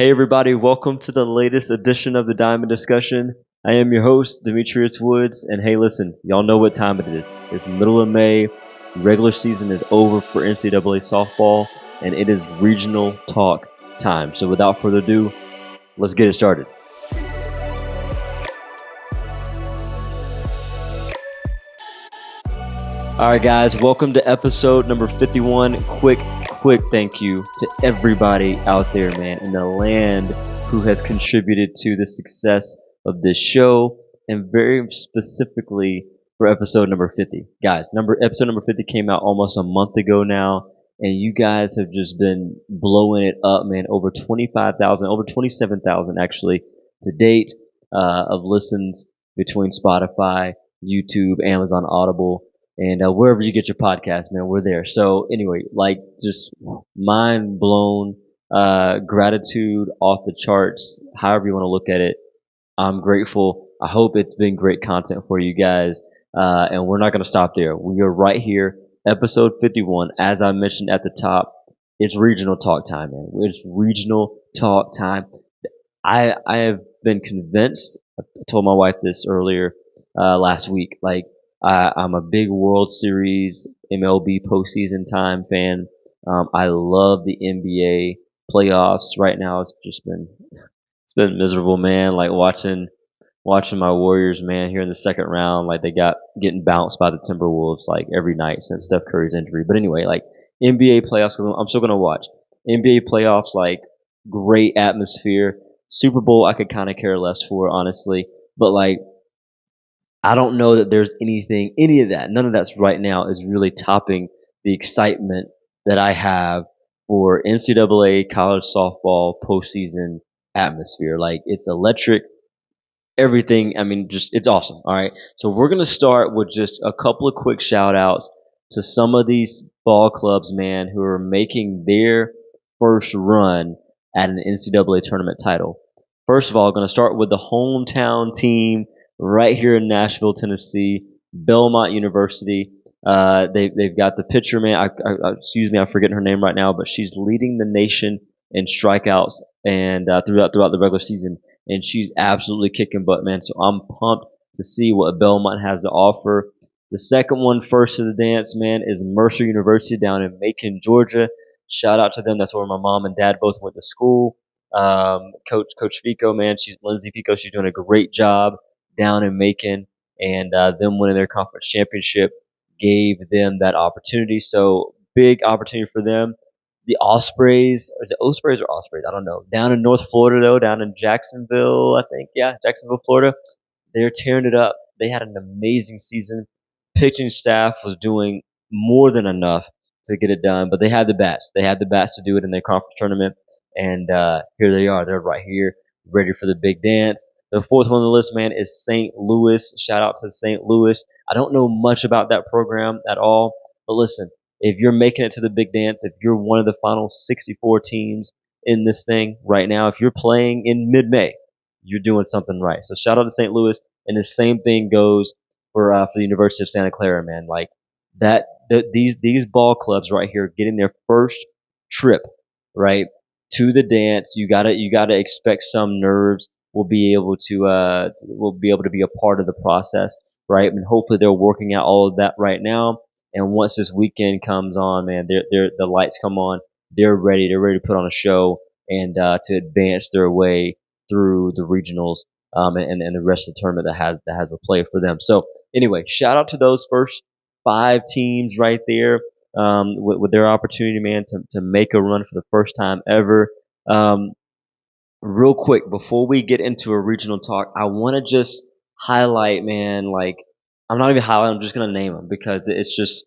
Hey everybody, welcome to the latest edition of the Diamond Discussion. I am your host, Demetrius Woods, and hey listen, y'all know what time it is. It's middle of May, regular season is over for NCAA Softball, and it is regional talk time. So without further ado, let's get it started. Alright guys, welcome to episode number 51. Quick thank you to everybody out there, man, in the land who has contributed to the success of this show, and very specifically for episode number 50. Guys, episode number 50 came out almost a month ago now, and you guys have just been blowing it up, man. Over 25,000, over 27,000 actually to date of listens between Spotify, YouTube, Amazon Audible, and wherever you get your podcast, man, we're there. So anyway, just mind blown, gratitude off the charts, however you want to look at it. I'm grateful. I hope it's been great content for you guys. And we're not going to stop there. We are right here, episode 51. As I mentioned at the top, it's regional talk time, man. It's regional talk time. I have been convinced. I told my wife this earlier last week. I'm a big World Series MLB postseason time fan. I love the NBA playoffs. Right now, it's been miserable, man. Like watching my Warriors, man, here in the second round, like they got getting bounced by the Timberwolves like every night since Steph Curry's injury. But anyway, like NBA playoffs, 'cause I'm still gonna watch NBA playoffs. Like great atmosphere. Super Bowl, I could kind of care less for, honestly. But like I don't know that there's any of that. None of that's right now is really topping the excitement that I have for NCAA college softball postseason atmosphere. Like it's electric. Everything. I mean, just it's awesome. All right. So we're gonna start with just a couple of quick shout outs to some of these ball clubs, man, who are making their first run at an NCAA tournament title. First of all, going to start with the hometown team right here in Nashville, Tennessee, Belmont University. They've got the pitcher, man. Excuse me, I'm forgetting her name right now, but she's leading the nation in strikeouts and throughout the regular season, and she's absolutely kicking butt, man. So I'm pumped to see what Belmont has to offer. The second one, first to the dance, man, is Mercer University down in Macon, Georgia. Shout out to them. That's where my mom and dad both went to school. Coach Fico, man, Lindsay Fico. She's doing a great job down in Macon, and them winning their conference championship gave them that opportunity. So big opportunity for them. The Ospreys, is it Ospreys or Ospreys? I don't know. Down in North Florida, though, down in Jacksonville, I think. Yeah, Jacksonville, Florida. They're tearing it up. They had an amazing season. Pitching staff was doing more than enough to get it done, but they had the bats. They had the bats to do it in their conference tournament, and here they are. They're right here, ready for the big dance. The fourth one on the list, man, is St. Louis. Shout out to St. Louis. I don't know much about that program at all, but listen, if you're making it to the big dance, if you're one of the final 64 teams in this thing right now, if you're playing in mid-May, you're doing something right. So shout out to St. Louis, and the same thing goes for the University of Santa Clara, man. Like these ball clubs right here getting their first trip right to the dance. You gotta expect some nerves. Will be able to be a part of the process, right? And hopefully they're working out all of that right now. And once this weekend comes on, man, the lights come on. They're ready. They're ready to put on a show and to advance their way through the regionals and the rest of the tournament that has a play for them. So anyway, shout out to those first 5 teams right there with their opportunity, man, to make a run for the first time ever. Real quick, before we get into a regional talk, I want to just highlight, man, like I'm not even highlighting, I'm just going to name them because it's just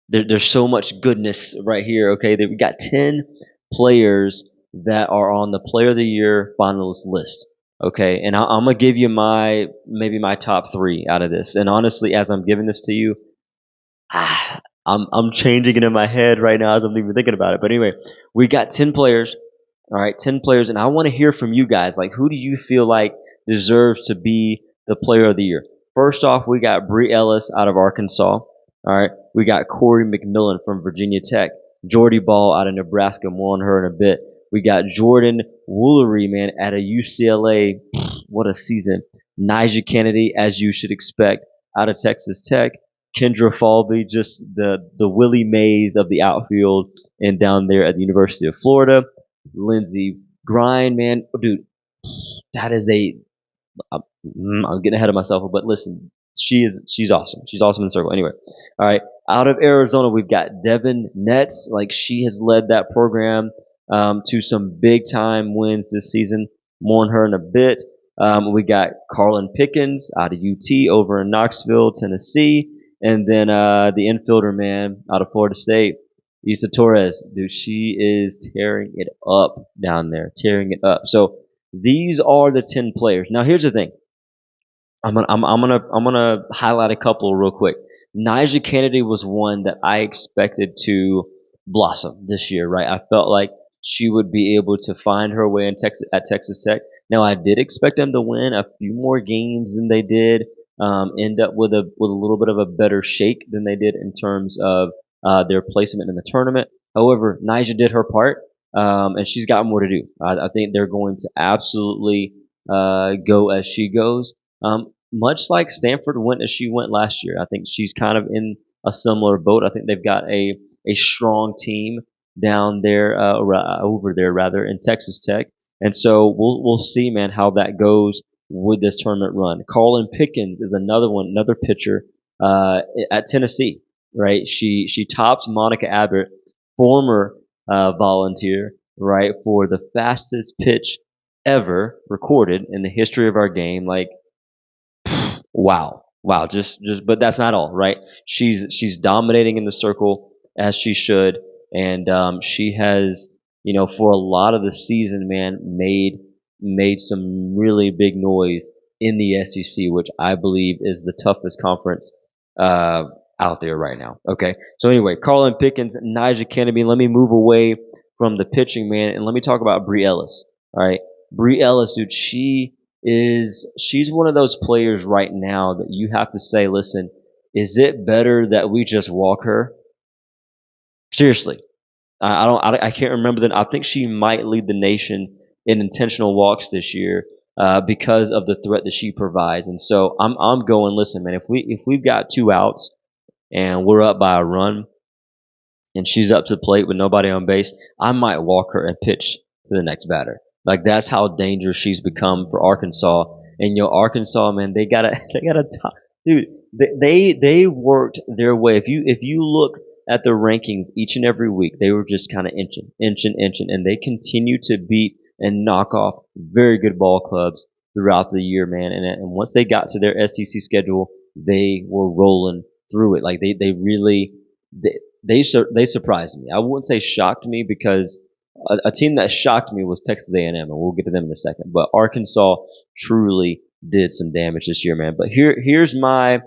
there's so much goodness right here. Okay, we got 10 players that are on the Player of the Year finalist list. Okay, and I'm gonna give you maybe my top 3 out of this. And honestly, as I'm giving this to you, I'm changing it in my head right now as I'm even thinking about it. But anyway, we got 10 players. All right, 10 players, and I want to hear from you guys. Like, who do you feel like deserves to be the Player of the Year? First off, we got Bree Ellis out of Arkansas. All right, we got Corey McMillan from Virginia Tech. Jordy Ball out of Nebraska. More on her in a bit. We got Jordan Woolery, man, at a UCLA. What a season. Nigel Kennedy, as you should expect, out of Texas Tech. Kendra Falvey, just the Willie Mays of the outfield, and down there at the University of Florida. Lindsey Grind, man, dude, that is a I'm getting ahead of myself, but listen, she's awesome. She's awesome in the circle. Anyway, all right. Out of Arizona, we've got Devin Netz. Like she has led that program to some big time wins this season. More on her in a bit. We got Carlin Pickens out of UT over in Knoxville, Tennessee, and then the infielder man out of Florida State, Issa Torres. Dude, she is tearing it up down there, tearing it up. So these are the 10 players. Now here's the thing. I'm gonna highlight a couple real quick. Nigel Kennedy was one that I expected to blossom this year, right? I felt like she would be able to find her way in Texas at Texas Tech. Now I did expect them to win a few more games than they did. End up with a little bit of a better shake than they did in terms of their placement in the tournament. However, Nigel did her part, and she's got more to do. I think they're going to absolutely go as she goes. Much like Stanford went as she went last year. I think she's kind of in a similar boat. I think they've got a strong team down there, over there rather, in Texas Tech. And so we'll see, man, how that goes with this tournament run. Carlin Pickens is another one, another pitcher at Tennessee, right? She tops Monica Abbott, former volunteer, right, for the fastest pitch ever recorded in the history of our game. Like, wow, just, but that's not all, right? She's dominating in the circle as she should, and she has, for a lot of the season, man, made some really big noise in the SEC, which I believe is the toughest conference out there right now. Okay, so anyway, Carlin Pickens, Nigel Kennedy. Let me move away from the pitching, man, and let me talk about Bree Ellis. All right, Bree Ellis, dude, she's one of those players right now that you have to say, listen, is it better that we just walk her? Seriously, I can't remember that. I think she might lead the nation in intentional walks this year because of the threat that she provides. And so I'm going. Listen, man, if we've got 2 outs and we're up by a run and she's up to the plate with nobody on base, I might walk her and pitch to the next batter. Like that's how dangerous she's become for Arkansas. And Arkansas, man, they got a top, dude. They worked their way. If you look at the rankings each and every week, they were just kind of inching, and they continue to beat and knock off very good ball clubs throughout the year, man. And once they got to their SEC schedule, they were rolling through it. Like they really they surprised me. I wouldn't say shocked me because a team that shocked me was Texas A&M, and we'll get to them in a second. But Arkansas truly did some damage this year, man. But here's my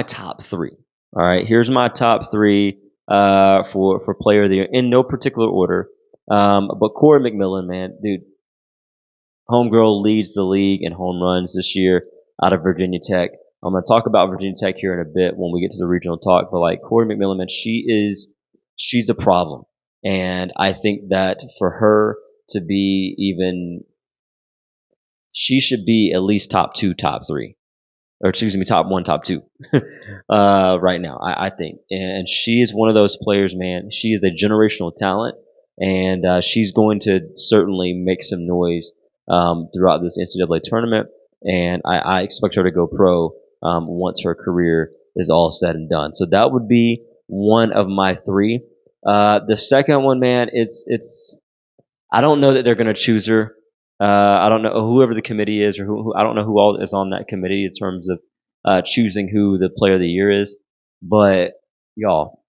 top three. All right, here's my top three for player of the year in no particular order. But Corey McMillan, man, dude, homegirl leads the league in home runs this year out of Virginia Tech. I'm going to talk about Virginia Tech here in a bit when we get to the regional talk. But like Corey McMillan, man, she's a problem. And I think that for her to be she should be at least top 2, top 3, or excuse me, top 1, top 2, right now, I think. And she is one of those players, man. She is a generational talent, and she's going to certainly make some noise throughout this NCAA tournament. And I expect her to go pro once her career is all said and done. So that would be one of my 3. The second one, man, it's I don't know that they're going to choose her. I don't know whoever the committee is, or who I don't know who all is on that committee in terms of choosing who the player of the year is. But y'all,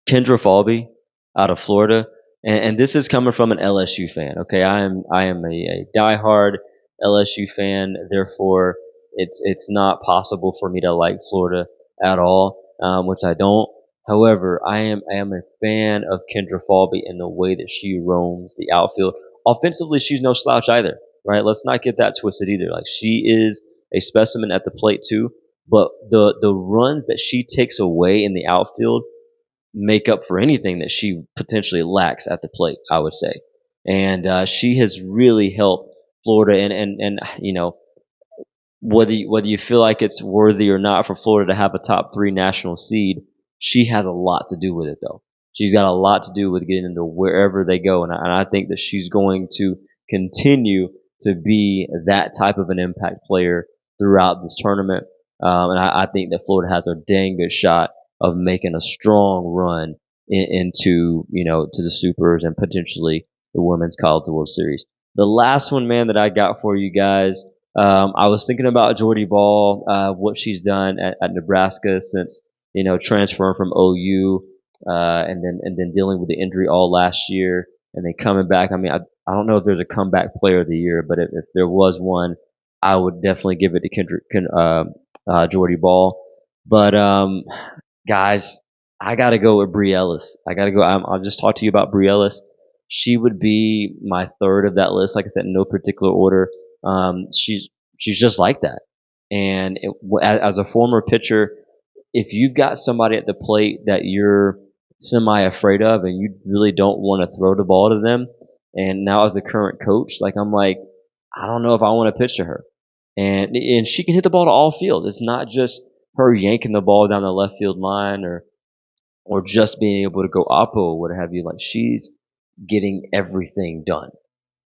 Kendra Falvey out of Florida, and this is coming from an LSU fan. Okay, I am a diehard LSU fan. Therefore, it's not possible for me to like Florida at all, which I don't. However, I am a fan of Kendra Falvey in the way that she roams the outfield. Offensively, she's no slouch either, right? Let's not get that twisted either. Like she is a specimen at the plate too, but the runs that she takes away in the outfield, make up for anything that she potentially lacks at the plate, I would say. And she has really helped Florida, and whether you feel like it's worthy or not for Florida to have a top 3 national seed, she has a lot to do with it, though. She's got a lot to do with getting into wherever they go, and I think that she's going to continue to be that type of an impact player throughout this tournament. And I think that Florida has a dang good shot of making a strong run into to the Supers and potentially the Women's College World Series. The last one, man, that I got for you guys. I was thinking about Jordy Ball, what she's done at Nebraska since transferring from OU, and then dealing with the injury all last year, and then coming back. I mean, I don't know if there's a comeback player of the year, but if there was one, I would definitely give it to Jordy Ball. But guys, I got to go with Bree Ellis. I got to go. I'll just talk to you about Bree Ellis. She would be my third of that list. Like I said, in no particular order. She's just like that. And as a former pitcher, if you've got somebody at the plate that you're semi afraid of and you really don't want to throw the ball to them, and now as a current coach, I'm like, I don't know if I want to pitch to her. And she can hit the ball to all field. It's not just her yanking the ball down the left field line or just being able to go oppo or what have you. Like, she's getting everything done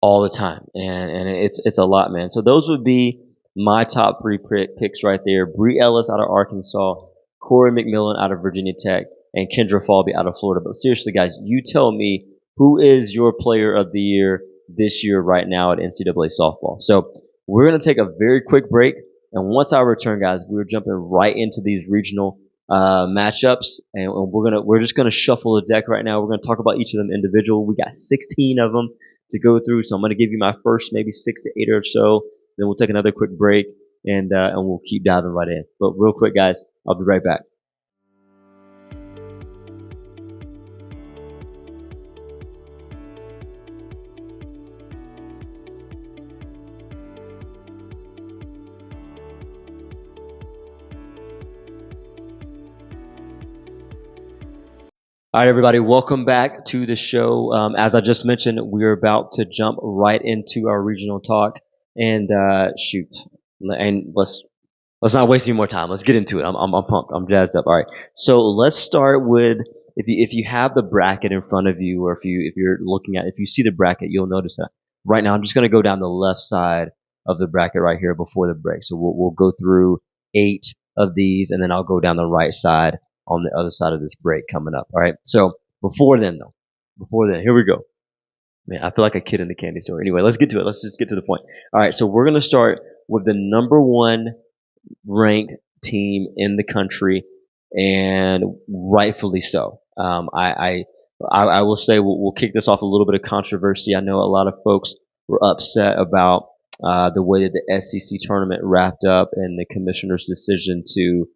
all the time, and it's a lot, man. So those would be my top 3 picks right there: Bree Ellis out of Arkansas, Corey McMillan out of Virginia Tech, and Kendra Falby out of Florida. But seriously, guys, you tell me, who is your player of the year this year right now at NCAA Softball? So we're going to take a very quick break, and once I return, guys, we're jumping right into these regional matchups, and we're just gonna shuffle the deck right now. We're gonna talk about each of them individual. We got 16 of them to go through, so I'm gonna give you my first maybe 6 to 8 or so. Then we'll take another quick break, and we'll keep diving right in. But real quick, guys, I'll be right back. All right, everybody, welcome back to the show. As I just mentioned, we're about to jump right into our regional talk, and shoot, and let's not waste any more time. Let's get into it. I'm pumped. I'm jazzed up. All right, so let's start with if you have the bracket in front of you, or if you see the bracket, you'll notice that right now I'm just going to go down the left side of the bracket right here before the break. So we'll go through 8 of these, and then I'll go down the right side on the other side of this break coming up. All right. So before then, here we go. Man, I feel like a kid in the candy store. Anyway, let's get to it. Let's just get to the point. All right. So we're going to start with the number 1 ranked team in the country, and rightfully so. I will say we'll kick this off a little bit of controversy. I know a lot of folks were upset about the way that the SEC tournament wrapped up and the commissioner's decision to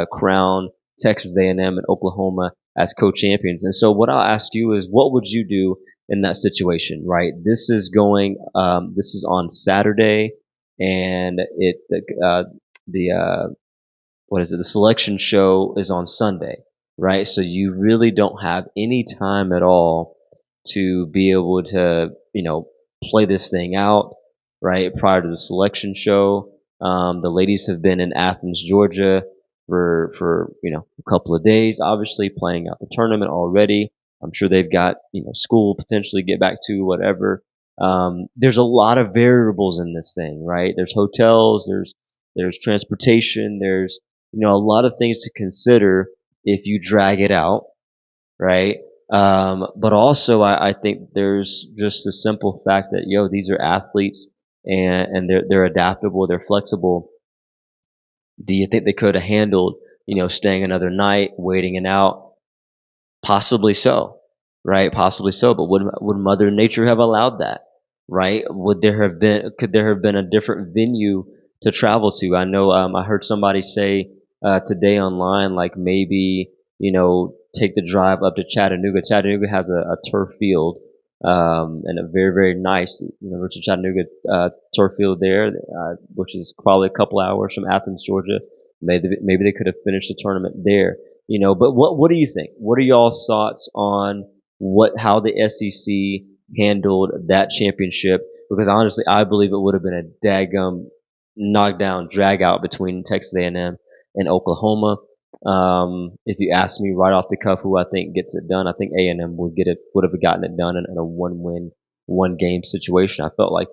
crown Texas A&M and Oklahoma as co-champions. And so what I'll ask you is, what would you do in that situation, right? This is on Saturday, and the selection show is on Sunday, right? So you really don't have any time at all to be able to, play this thing out, right? Prior to the selection show. The ladies have been in Athens, Georgia for a couple of days, obviously playing out the tournament already. I'm sure they've got school potentially get back to, whatever. There's a lot of variables in this thing, right? There's hotels, there's transportation, there's a lot of things to consider if you drag it out, right? But also I think there's just the simple fact that these are athletes, and they're adaptable, they're flexible. Do you think they could have handled, staying another night, waiting it out? Possibly so, right? Possibly so. But would Mother Nature have allowed that, right? Could there have been a different venue to travel to? I know, I heard somebody say, today online, like maybe, take the drive up to Chattanooga. Chattanooga has a turf field, and a very, very nice, University of Chattanooga turf field there, which is probably a couple hours from Athens, Georgia. Maybe they could have finished the tournament there. But what do you think? What are y'all's thoughts on how the SEC handled that championship? Because honestly, I believe it would have been a daggum knockdown drag out between Texas A&M and Oklahoma. If you ask me right off the cuff who I think gets it done, I think A&M would have gotten it done in a one-win, one-game situation. I felt like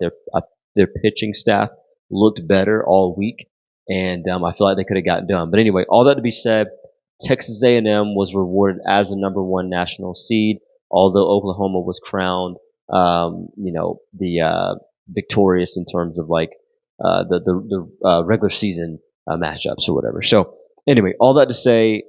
their pitching staff looked better all week, and I feel like they could have gotten done. But anyway, all that to be said, Texas A&M was rewarded as a number one national seed, although Oklahoma was crowned, the victorious in terms of like the regular season matchups or whatever. So anyway, all that to say,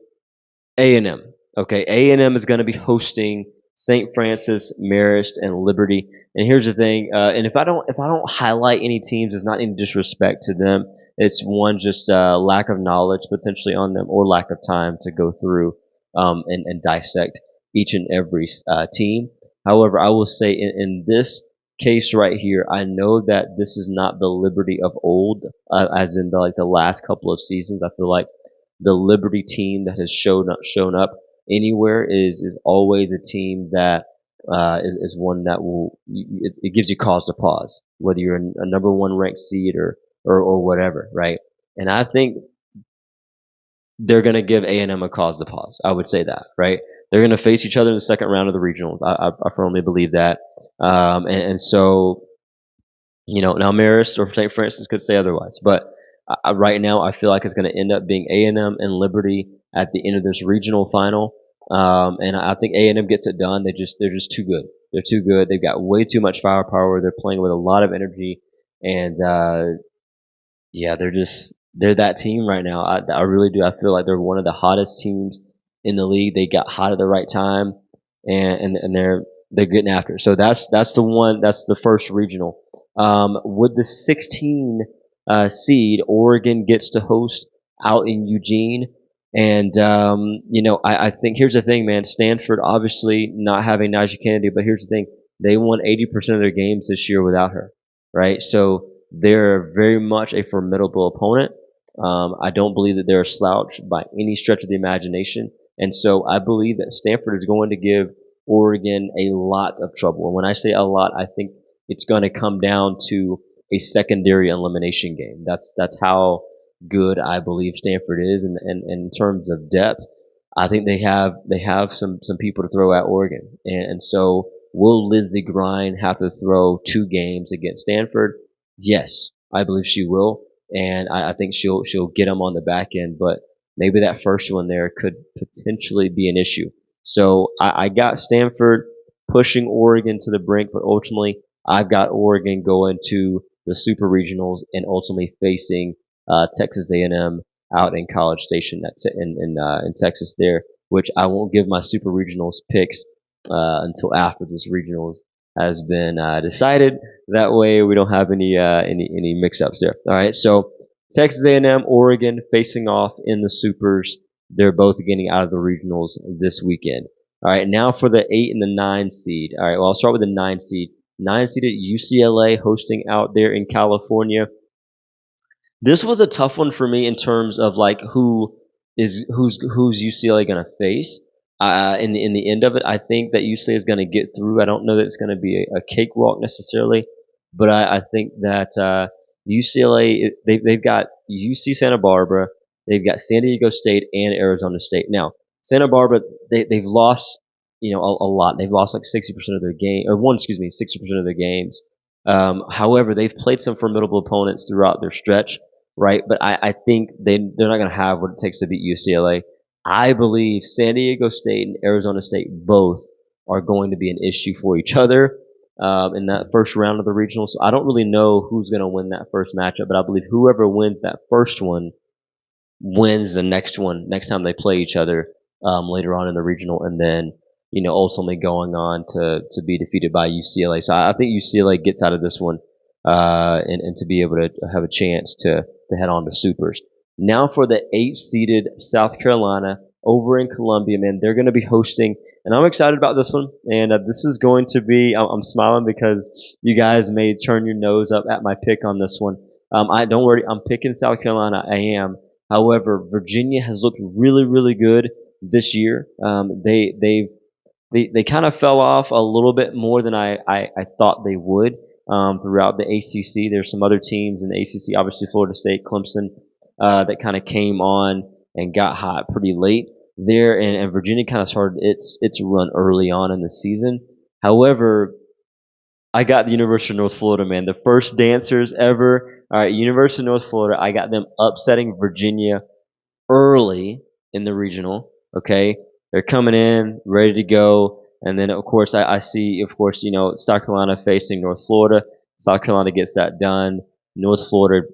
A&M. Okay, A&M is going to be hosting St. Francis, Marist, and Liberty. And here's the thing, and if I don't highlight any teams, it's not any disrespect to them. It's one just lack of knowledge potentially on them, or lack of time to go through and dissect each and every team. However, I will say in this case right here, I know that this is not the Liberty of old, as in the last couple of seasons. I feel like the Liberty team that has shown up anywhere is always a team that is one that it gives you cause to pause, whether you're a number one ranked seed or whatever, right? And I think they're going to give A&M a cause to pause. I would say that, right? They're going to face each other in the second round of the regionals. I firmly believe that. And so, now Marist or St. Francis could say otherwise, but right now I feel like it's going to end up being A&M and Liberty at the end of this regional final. And I think A&M gets it done. They're just too good. They're too good. They've got way too much firepower. They're playing with a lot of energy, and yeah, they're that team right now. I really do. I feel like they're one of the hottest teams in the league. They got hot at the right time, and they're getting after it. So that's the one. That's the first regional. With the 16 seed, Oregon gets to host out in Eugene. And, I think here's the thing, man. Stanford, obviously not having Najee Kennedy, but here's the thing. They won 80% of their games this year without her, right? So they're very much a formidable opponent. I don't believe that they're a slouch by any stretch of the imagination. And so I believe that Stanford is going to give Oregon a lot of trouble. And when I say a lot, I think it's going to come down to a secondary elimination game. That's how good I believe Stanford is, and in terms of depth, I think they have some people to throw at Oregon, and so will Lindsey Grine have to throw 2 games against Stanford? Yes, I believe she will, and I think she'll get them on the back end, but maybe that first one there could potentially be an issue. So I got Stanford pushing Oregon to the brink, but ultimately I've got Oregon going to the super regionals and ultimately facing Texas A&M out in College Station in Texas there, which I won't give my super regionals picks until after this regionals has been decided. That way we don't have any mix-ups there. All right, so Texas A&M, Oregon facing off in the supers. They're both getting out of the regionals this weekend. All right, now for the 8 and the 9 seed. All right, well, I'll start with the 9 seed. 9 seeded UCLA hosting out there in California. This was a tough one for me in terms of like who's UCLA going to face. In the end of it, I think that UCLA is going to get through. I don't know that it's going to be a cakewalk necessarily, but I think that UCLA they've got UC Santa Barbara, they've got San Diego State and Arizona State. Now Santa Barbara they've lost a lot. They've lost like 60% of their game, or 60% of their games. However, they've played some formidable opponents throughout their stretch, right? But I think they're not going to have what it takes to beat UCLA. I believe San Diego State and Arizona State both are going to be an issue for each other in that first round of the regional. So I don't really know who's going to win that first matchup, but I believe whoever wins that first one wins the next one next time they play each other later on in the regional, and then ultimately going on to be defeated by UCLA. So I think UCLA gets out of this one and to be able to have a chance to head on to supers. Now for the 8-seeded South Carolina over in Columbia, man, they're going to be hosting, and I'm excited about this one. And this is going to be, I'm smiling because you guys may turn your nose up at my pick on this one. Don't worry, I'm picking South Carolina. I am. However, Virginia has looked really, really good this year. They kind of fell off a little bit more than I thought they would throughout the ACC. There's some other teams in the ACC, obviously Florida State, Clemson, that kind of came on and got hot pretty late there, and Virginia kind of started its run early on in the season. However, I got the University of North Florida, man, the first dancers ever. All right, University of North Florida. I got them upsetting Virginia early in the regional. Okay, they're coming in ready to go, and then of course I see, of course, South Carolina facing North Florida. South Carolina gets that done. North Florida,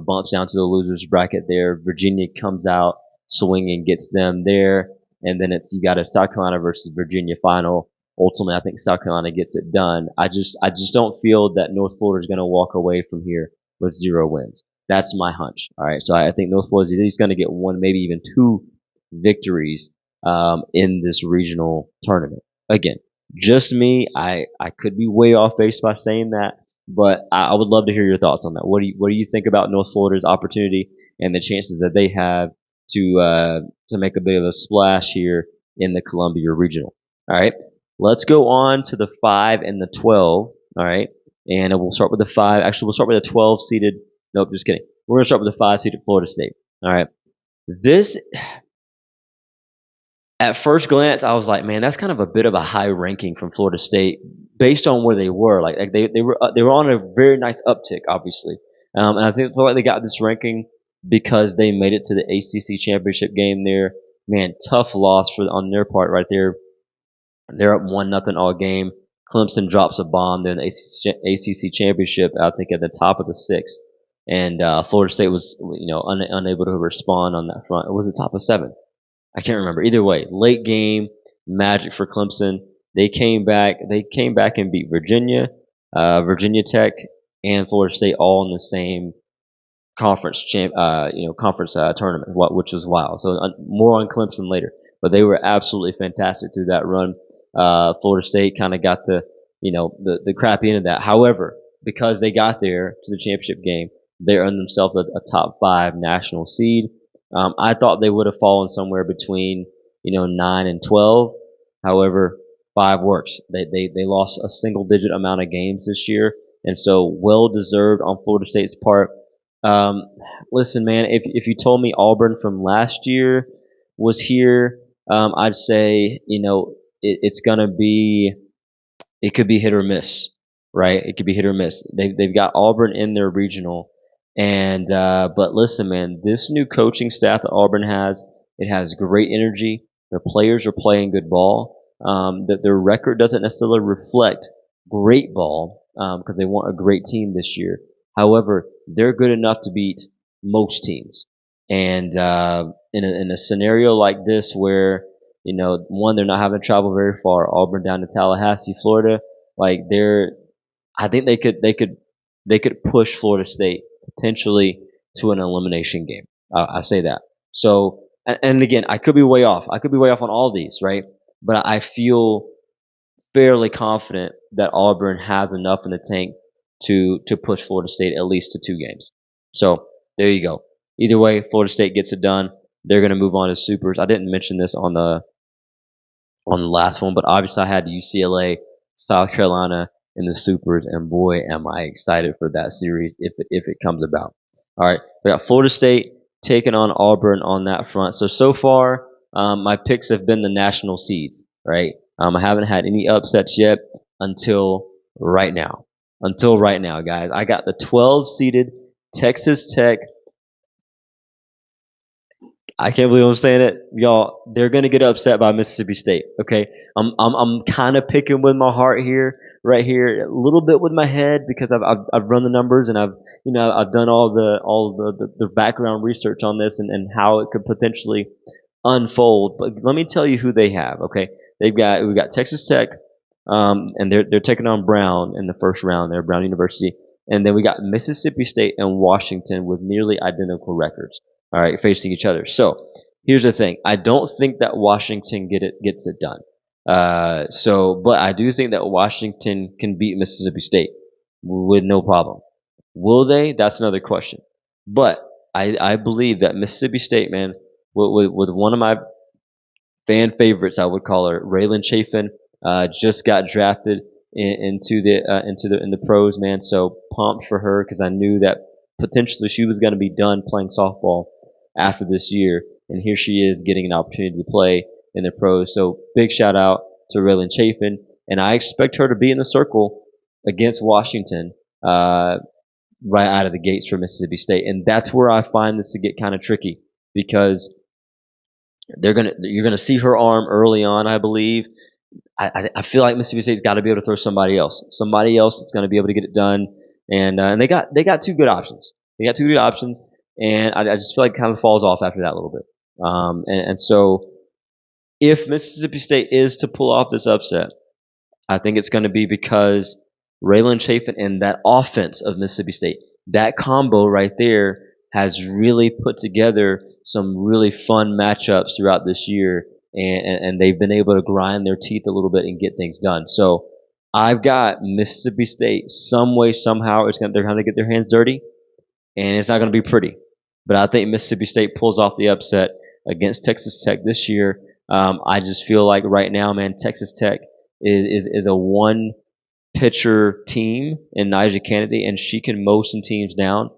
bumps down to the losers bracket there. Virginia comes out swinging, gets them there, and then you got a South Carolina versus Virginia final. Ultimately, I think South Carolina gets it done. I just don't feel that North Florida is going to walk away from here with 0 wins. That's my hunch. All right, so I think North Florida is going to get 1, maybe even 2 victories in this regional tournament. Again, just me. I could be way off base by saying that, but I would love to hear your thoughts on that. What do you think about North Florida's opportunity and the chances that they have to make a bit of a splash here in the Columbia Regional? All right, let's go on to the 5 and the 12. All right, and we'll start with the 5. Actually, we'll start with the 12 seeded. Nope, just kidding. We're gonna start with the 5 seeded Florida State. All right, this. At first glance, I was like, man, that's kind of a bit of a high ranking from Florida State based on where they were. Like they were on a very nice uptick, obviously, and I feel like they got this ranking because they made it to the ACC championship game there. Man, tough loss on their part right there. They're up 1-0 all game. Clemson drops a bomb there in the ACC championship, I think at the top of the 6th, and Florida State was unable to respond on that front. It was the top of 7. I can't remember. Either way, late game magic for Clemson. They came back. They came back and beat Virginia, Virginia Tech, and Florida State all in the same conference tournament, which was wild. So more on Clemson later, but they were absolutely fantastic through that run. Florida State kind of got the crappy end of that. However, because they got there to the championship game, they earned themselves a top 5 national seed. I thought they would have fallen somewhere between 9 and 12. However, 5 works. They lost a single digit amount of games this year, and so well deserved on Florida State's part. Listen, man, if you told me Auburn from last year was here, I'd say it's gonna be, it could be hit or miss, right? It could be hit or miss. They've got Auburn in their regional. And but listen, man, this new coaching staff that Auburn has, it has great energy. Their players are playing good ball. That their record doesn't necessarily reflect great ball because they want a great team this year. However, they're good enough to beat most teams. And in a scenario like this, where one, they're not having to travel very far, Auburn down to Tallahassee, Florida, like I think they could push Florida State potentially to an elimination game. I say that. So, and again, I could be way off. I could be way off on all these, right? But I feel fairly confident that Auburn has enough in the tank to push Florida State at least to 2 games. So there you go. Either way, Florida State gets it done. They're going to move on to supers. I didn't mention this on the last one, but obviously I had UCLA, South Carolina in the supers, and boy, am I excited for that series if it comes about. All right, we got Florida State taking on Auburn on that front. So far, my picks have been the national seeds, right? I haven't had any upsets yet until right now. Until right now, guys. I got the 12-seeded Texas Tech. I can't believe I'm saying it, y'all. They're gonna get upset by Mississippi State. Okay, I'm kind of picking with my heart here, right here, a little bit with my head because I've run the numbers and I've done all the background research on this and how it could potentially unfold. But let me tell you who they have. Okay, we've got Texas Tech, and they're taking on Brown in the first round. They're Brown University, and then we got Mississippi State and Washington with nearly identical records. All right, facing each other. So here's the thing: I don't think that Washington gets it done. But I do think that Washington can beat Mississippi State with no problem. Will they? That's another question. But I believe that Mississippi State, man, with one of my fan favorites, I would call her. Raylan Chafin just got drafted into the pros, man. So pumped for her because I knew that potentially she was going to be done playing softball after this year, and here she is getting an opportunity to play in the pros. So big shout out to Raylan Chafin, and I expect her to be in the circle against Washington right out of the gates for Mississippi State, and that's where I find this to get kind of tricky because you're gonna see her arm early on, I believe. I feel like Mississippi State's got to be able to throw somebody else that's going to be able to get it done, and they got two good options. They got two good options, and I just feel like it kind of falls off after that a little bit. And so if Mississippi State is to pull off this upset, I think it's going to be because Raylan Chafin and that offense of Mississippi State, that combo right there has really put together some really fun matchups throughout this year, and they've been able to grind their teeth a little bit and get things done. So I've got Mississippi State some way, somehow, they're going to get their hands dirty, and it's not going to be pretty. But I think Mississippi State pulls off the upset against Texas Tech this year. I just feel like right now, man, Texas Tech is a one pitcher team in Nyjah Kennedy, and she can mow some teams down.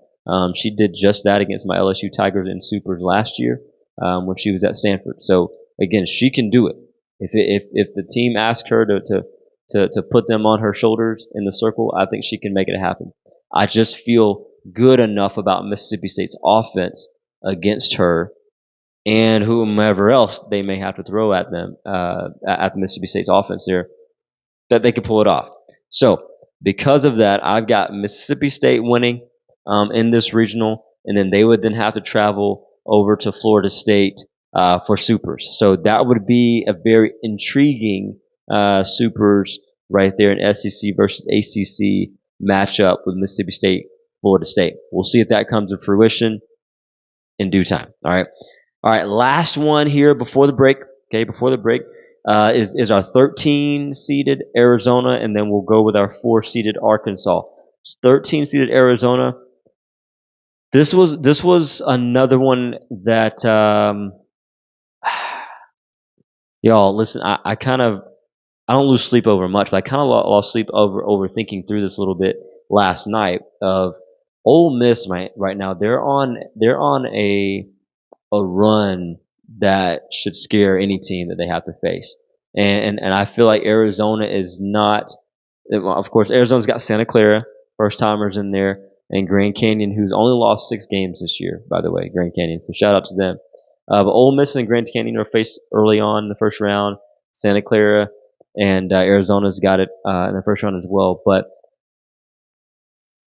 She did just that against my LSU Tigers in Supers last year when she was at Stanford. So again, she can do it. If the team asks her to put them on her shoulders in the circle, I think she can make it happen. I just feel good enough about Mississippi State's offense against her and whomever else they may have to throw at them at Mississippi State's offense there, that they can pull it off. So because of that, I've got Mississippi State winning in this regional, and then they would then have to travel over to Florida State for Supers. So that would be a very intriguing Supers right there in SEC versus ACC matchup with Mississippi State, Florida State. We'll see if that comes to fruition in due time. All right. Last one here before the break. Okay, before the break is our 13-seeded Arizona, and then we'll go with our 4-seeded Arkansas. 13-seeded Arizona. This was another one that y'all listen. I don't lose sleep over much, but I kind of lost sleep over thinking through this a little bit last night. Of Ole Miss right now, they're on a run that should scare any team that they have to face, and I feel like Arizona is not. Of course, Arizona's got Santa Clara, first timers in there, and Grand Canyon, who's only lost 6 games this year, by the way, Grand Canyon. So shout out to them. But Ole Miss and Grand Canyon are faced early on in the first round. Santa Clara and Arizona's got it in the first round as well. But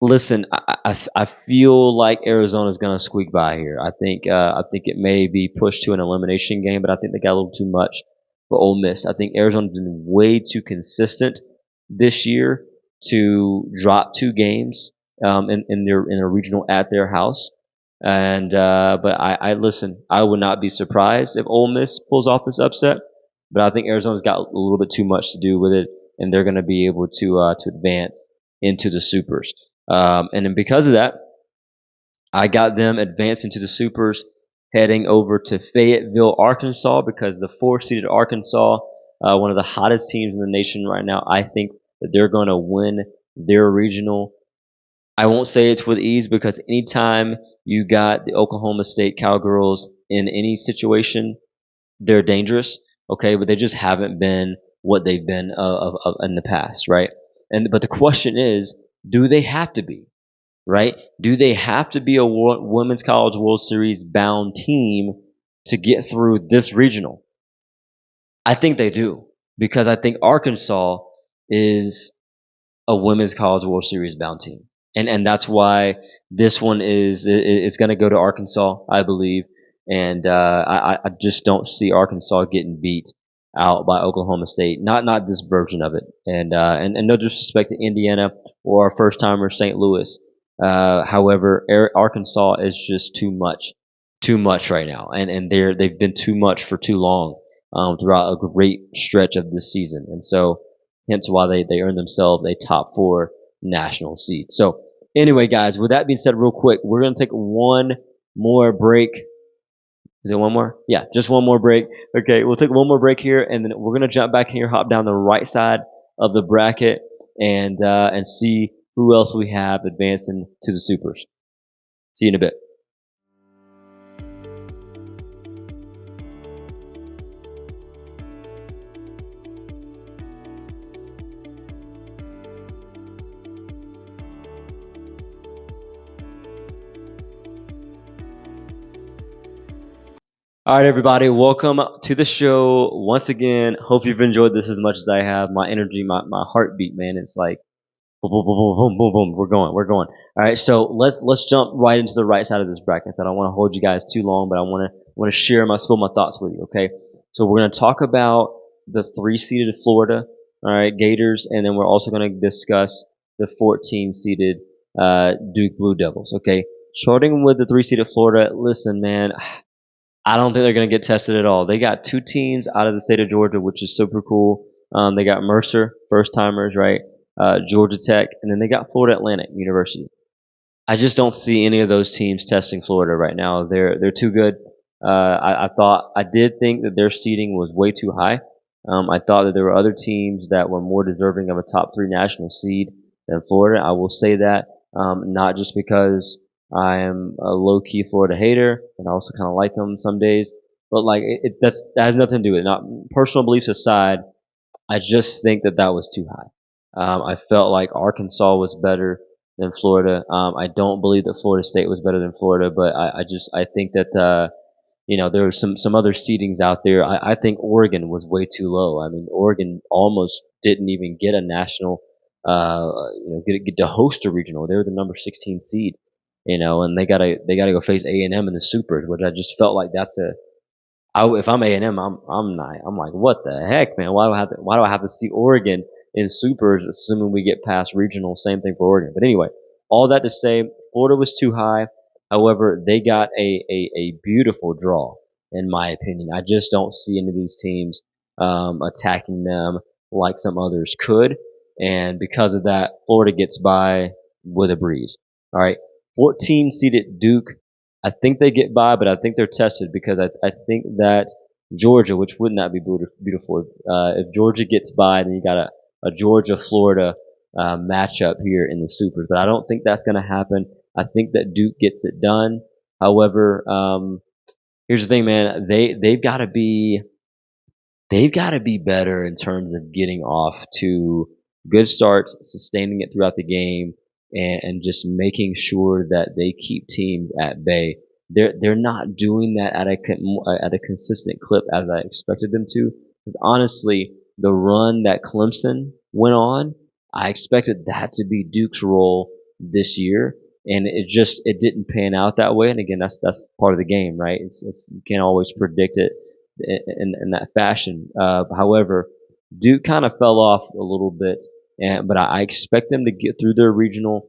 listen, I feel like Arizona's going to squeak by here. I think it may be pushed to an elimination game, but I think they got a little too much for Ole Miss. I think Arizona's been way too consistent this year to drop 2 games in a regional at their house. And but I listen. I would not be surprised if Ole Miss pulls off this upset, but I think Arizona's got a little bit too much to do with it, and they're going to be able to advance into the Supers. And then because of that, I got them advancing to the Supers, heading over to Fayetteville, Arkansas, because the 4-seeded Arkansas, one of the hottest teams in the nation right now, I think that they're going to win their regional. I won't say it's with ease, because anytime you got the Oklahoma State Cowgirls in any situation, they're dangerous. Okay, but they just haven't been what they've been in the past, right? But the question is, do they have to be, right? Do they have to be a Women's College World Series bound team to get through this regional? I think they do, because I think Arkansas is a Women's College World Series bound team. And that's why this one is going to go to Arkansas, I believe. And I just don't see Arkansas getting beat out by Oklahoma State. Not this version of it. And no disrespect to Indiana or our first timer St. Louis. However, Arkansas is just too much right now, and they've been too much for too long throughout a great stretch of this season. And so hence why they earned themselves a top 4 national seed. So anyway, guys, with that being said, real quick, we're going to take one more break. Is it one more? Yeah, just one more break. Okay, we'll take one more break here, and then we're gonna jump back in here, hop down the right side of the bracket, and see who else we have advancing to the supers. See you in a bit. All right, everybody, welcome to the show once again. Hope you've enjoyed this as much as I have. My energy, my heartbeat, man, it's like boom, boom, boom, boom, boom, boom, boom. We're going. All right, so let's jump right into the right side of this bracket. I don't want to hold you guys too long, but I want to share spill my thoughts with you. Okay, so we're going to talk about the 3-seeded Florida, all right, Gators, and then we're also going to discuss the 14-seeded Duke Blue Devils. Okay, starting with the 3-seeded Florida. Listen, man, I don't think they're going to get tested at all. They got 2 teams out of the state of Georgia, which is super cool. They got Mercer, first timers, right? Georgia Tech, and then they got Florida Atlantic University. I just don't see any of those teams testing Florida right now. They're too good. I did think that their seeding was way too high. I thought that there were other teams that were more deserving of a top 3 national seed than Florida. I will say that, not just because I am a low key Florida hater, and I also kind of like them some days, but like that has nothing to do with it. Not personal beliefs aside, I just think that was too high. I felt like Arkansas was better than Florida. I don't believe that Florida State was better than Florida, but I think that there were some other seedings out there. I think Oregon was way too low. I mean, Oregon almost didn't even get a national, get to host a regional. They were the number 16 seed, and they gotta go face A&M in the supers, which I just felt like that's a if I'm A&M, I'm not. I'm like, what the heck, man? Why do I have to see Oregon in supers, assuming we get past regional? Same thing for Oregon. But anyway, all that to say, Florida was too high. However, they got a beautiful draw, in my opinion. I just don't see any of these teams attacking them like some others could, and because of that, Florida gets by with a breeze. All right, 14 seeded Duke. I think they get by, but I think they're tested because I think that Georgia, which would not be beautiful, if Georgia gets by, then you got a Georgia Florida matchup here in the supers. But I don't think that's going to happen. I think that Duke gets it done. However, here's the thing, man. They've got to be better in terms of getting off to good starts, sustaining it throughout the game, and just making sure that they keep teams at bay. They're not doing that at a consistent clip as I expected them to. Because honestly, the run that Clemson went on, I expected that to be Duke's role this year, and it didn't pan out that way. And again, that's part of the game, right? You can't always predict it in that fashion. However, Duke kind of fell off a little bit, but I expect them to get through their regional.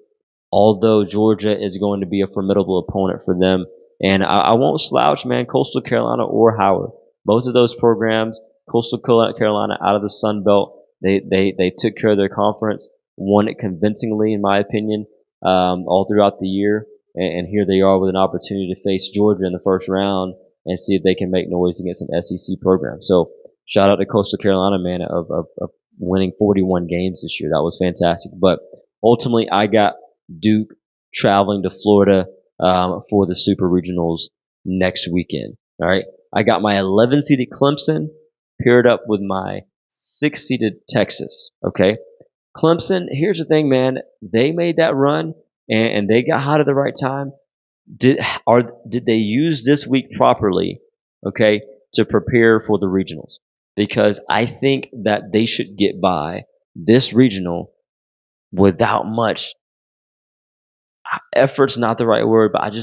Although Georgia is going to be a formidable opponent for them, and I won't slouch, man. Coastal Carolina or Howard, both of those programs, Coastal Carolina out of the Sun Belt, they took care of their conference, won it convincingly, in my opinion, all throughout the year, and here they are with an opportunity to face Georgia in the first round and see if they can make noise against an SEC program. So shout out to Coastal Carolina, man, of winning 41 games this year. That was fantastic. But ultimately, I got Duke traveling to Florida for the Super Regionals next weekend. All right. I got my 11-seeded Clemson paired up with my 6-seeded Texas. Okay. Clemson, here's the thing, man. They made that run and they got hot at the right time. Did they use this week properly, okay, to prepare for the regionals? Because I think that they should get by this regional without much effort's not the right word, but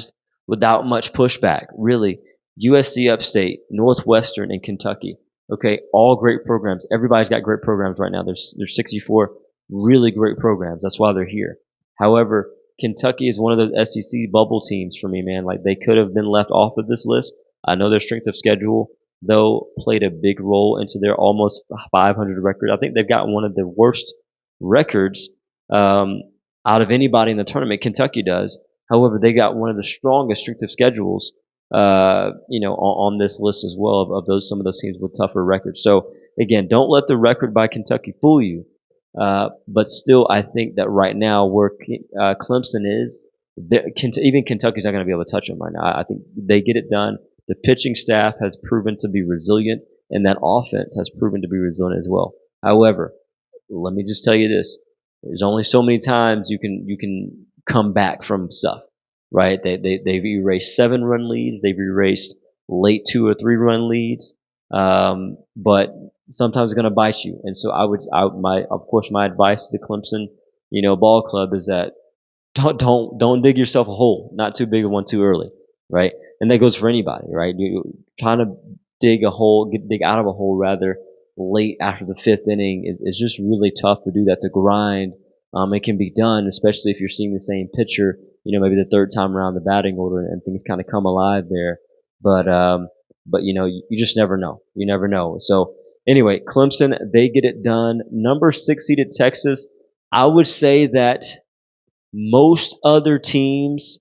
without much pushback. Really, USC Upstate, Northwestern, and Kentucky. Okay, all great programs. Everybody's got great programs right now. There's 64 really great programs. That's why they're here. However, Kentucky is one of those SEC bubble teams for me, man. Like they could have been left off of this list. I know their strength of schedule, though, played a big role into their almost 500 record. I think they've got one of the worst records out of anybody in the tournament. Kentucky does. However, they got one of the strongest strength of schedules on this list as well of those some of those teams with tougher records. So again, don't let the record by Kentucky fool you. But still, I think that right now where Clemson is, even Kentucky's not going to be able to touch them right now. I think they get it done. The pitching staff has proven to be resilient, and that offense has proven to be resilient as well. However, let me just tell you this: there's only so many times you can come back from stuff, right? They've erased 7-run leads, they've erased late 2 or 3 run leads, but sometimes it's going to bite you. And so of course, my advice to Clemson, ball club is that don't dig yourself a hole, not too big of one too early, right? And that goes for anybody, right? You trying to dig out of a hole rather late after the 5th inning is just really tough to do that, to grind. It can be done, especially if you're seeing the same pitcher, maybe the 3rd time around the batting order and things kind of come alive there. But you just never know. You never know. So anyway, Clemson, they get it done. Number 6 seeded Texas. I would say that most other teams,